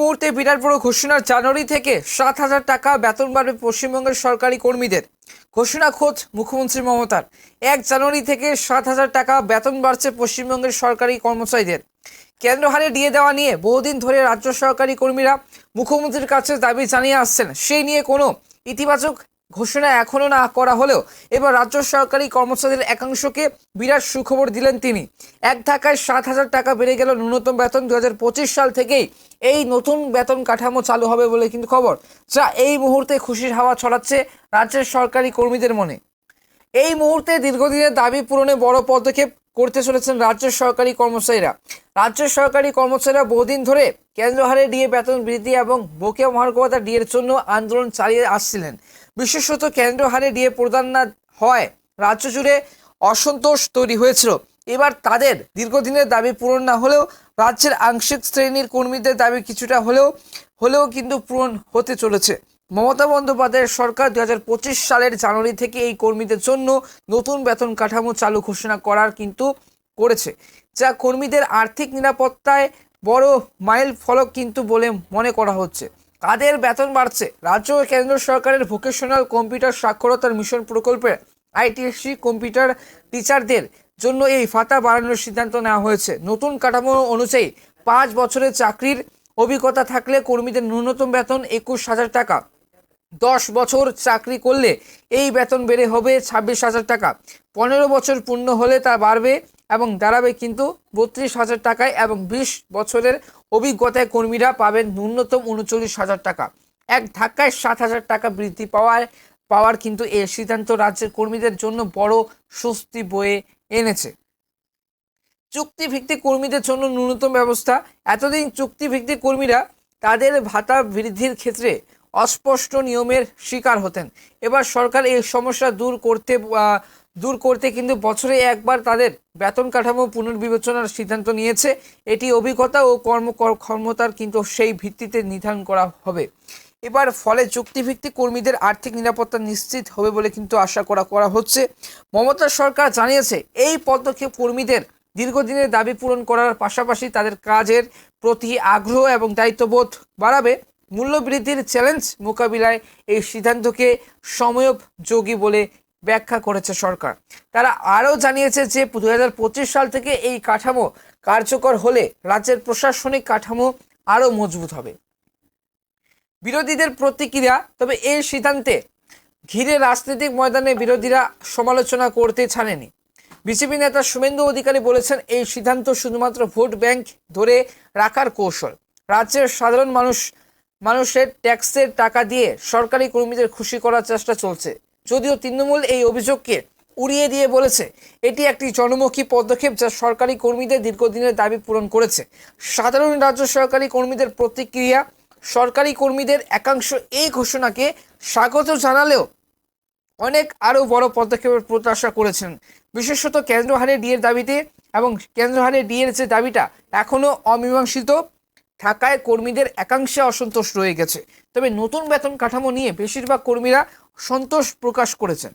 মুহূর্তে বিরাট বড় ঘোষণা। জানুয়ারি থেকে 7,000 টাকা বেতন বাড়বে পশ্চিমবঙ্গের সরকারি কর্মীদের। ঘোষণা খোদ মুখ্যমন্ত্রী মমতার। 1 জানুয়ারি থেকে 7,000 টাকা বেতন বাড়ছে পশ্চিমবঙ্গের সরকারি কর্মচারীদের। কেন্দ্র হারে দিয়ে দেওয়া নিয়ে বহুদিন ধরে রাজ্য সরকারি কর্মীরা মুখ্যমন্ত্রীর কাছে দাবি জানিয়ে আসছেন। সেই নিয়ে কোনো ইতিবাচক ঘোষণা এখনো না করা হলেও এবার রাজ্য সরকারি কর্মচারীদের একাংশকে বিরাট সুখবর দিলেন তিনি। এক ধাক্কায় 7,000 টাকা বেড়ে গেল ন্যূনতম বেতন। 2025 সাল থেকেই এই নতুন বেতন কাঠামো চালু হবে বলে কিন্তু খবর, যা এই মুহূর্তে খুশির হাওয়া ছড়াচ্ছে রাজ্যের সরকারি কর্মীদের মনে। এই মুহূর্তে দীর্ঘদিনের দাবি পূরণে বড় পদক্ষেপ করতে চলেছেন রাজ্যের সরকারি কর্মচারীরা। রাজ্যের সরকারি কর্মচারীরা বহুদিন ধরে কেন্দ্র হারে ডিএ বেতন বৃদ্ধি এবং বকেয়া মহার্ঘ ডিএর জন্য আন্দোলন চালিয়ে আসছিলেন। বিশেষত কেন্দ্র হারে ডিএ প্রদান না হয় রাজ্য জুড়ে অসন্তোষ তৈরি হয়েছিল। এবার তাদের দীর্ঘদিনের দাবি পূরণ না হলেও রাজ্যের আংশিক শ্রেণীর কর্মীদের দাবি কিছুটা হলেও কিন্তু পূরণ হতে চলেছে। মমতা বন্দ্যোপাধ্যায়ের সরকার 2025 সালের জানুয়ারি থেকে এই কর্মীদের জন্য নতুন বেতন কাঠামো চালু ঘোষণা করেছে, যা কর্মীদের আর্থিক নিরাপত্তায় বড় মাইল ফলক কিন্তু বলে মনে করা হচ্ছে। কাদের বেতন বাড়ছে? রাজ্য ও কেন্দ্র সরকারের ভোকেশনাল কম্পিউটার সাক্ষরতার মিশন প্রকল্পের আইটিএসসি কম্পিউটার টিচারদের জন্য এই ভাতা বাড়ানোর সিদ্ধান্ত নেওয়া হয়েছে। নতুন কাঠামো অনুযায়ী 5 বছরের চাকরির অভিজ্ঞতা থাকলে কর্মীদের ন্যূনতম বেতন 21,000 টাকা। 10 বছর চাকরি করলে এই বেতন বেড়ে হবে 26,000 টাকা। 15 বছর পূর্ণ হলে তা বাড়বে এবং দাঁড়াবে কিন্তু 32,000 টাকায় এবং 20 বছরের অভিজ্ঞতায় কর্মীরা পাবেন ন্যূনতম 39,000 টাকা। এক ধাক্কায় 7,000 টাকা বৃদ্ধি পাওয়ার কিন্তু এই সিদ্ধান্ত রাজ্যের কর্মীদের জন্য বড় স্বস্তি বয়ে এনেছে। চুক্তিভিত্তিক কর্মীদের জন্য ন্যূনতম ব্যবস্থা। এতদিন চুক্তিভিত্তিক কর্মীরা তাদের ভাতা বৃদ্ধির ক্ষেত্রে অস্পষ্ট নিয়মের শিকার হতেন। এবার সরকার এই সমস্যা দূর করতে কিন্তু বছরে একবার তাদের বেতন কাঠামো পুনর্বিবেচনার সিদ্ধান্ত নিয়েছে। এটি অভিজ্ঞতা ও কর্মক্ষমতার কিন্তু সেই ভিত্তিতে নির্ধারণ করা হবে। এবার ফলে চুক্তিভিত্তিক কর্মীদের আর্থিক নিরাপত্তা নিশ্চিত হবে বলে কিন্তু আশা করা হচ্ছে। মমতা সরকার জানিয়েছে এই পদক্ষেপ কর্মীদের দীর্ঘদিনের দাবি পূরণ করার পাশাপাশি তাদের কাজের প্রতি আগ্রহ এবং দায়িত্ববোধ বাড়াবে। মূল্যবৃদ্ধির চ্যালেঞ্জ মোকাবিলায় এই সিদ্ধান্তকে সময়োপযোগী বলে ব্যাখ্যা করেছে সরকার। তারা আরও জানিয়েছে যে 2025 সাল থেকে এই কাঠামো কার্যকর হলে রাজ্যের প্রশাসনিক কাঠামো আরও মজবুত হবে। বিরোধীদের প্রতিক্রিয়া। তবে এই সিদ্ধান্তে ঘিরে রাজনৈতিক ময়দানে বিরোধীরা সমালোচনা করতে ছাড়েনি। বিজেপি নেতা শুভেন্দু অধিকারী বলেছেন, এই সিদ্ধান্ত শুধুমাত্র ভোট ব্যাংক ধরে রাখার কৌশল। রাজ্যের সাধারণ মানুষের ট্যাক্সের টাকা দিয়ে সরকারি কর্মীদের খুশি করার চেষ্টা চলছে। যদিও তৃণমূল এই অভিযোগকে উড়িয়ে দিয়ে বলেছে এটি একটি জনমুখী পদক্ষেপ যা সরকারি কর্মীদের দীর্ঘদিনের দাবি পূরণ করেছে। সাধারণ রাজ্য সরকারি কর্মীদের প্রতিক্রিয়া। সরকারি কর্মীদের একাংশ এই ঘোষণাকে স্বাগত জানালেও অনেক আরও বড় পদক্ষেপের প্রত্যাশা করেছেন, বিশেষত কেন্দ্র হারে ডিএর দাবিতে। এবং কেন্দ্র হারে ডিএর যে দাবিটা এখনও অমীমাংসিত থাকায় কর্মীদের একাংশে অসন্তোষ রয়ে গেছে। তবে নতুন বেতন কাঠামো নিয়ে বেশিরভাগ কর্মীরা সন্তোষ প্রকাশ করেছেন।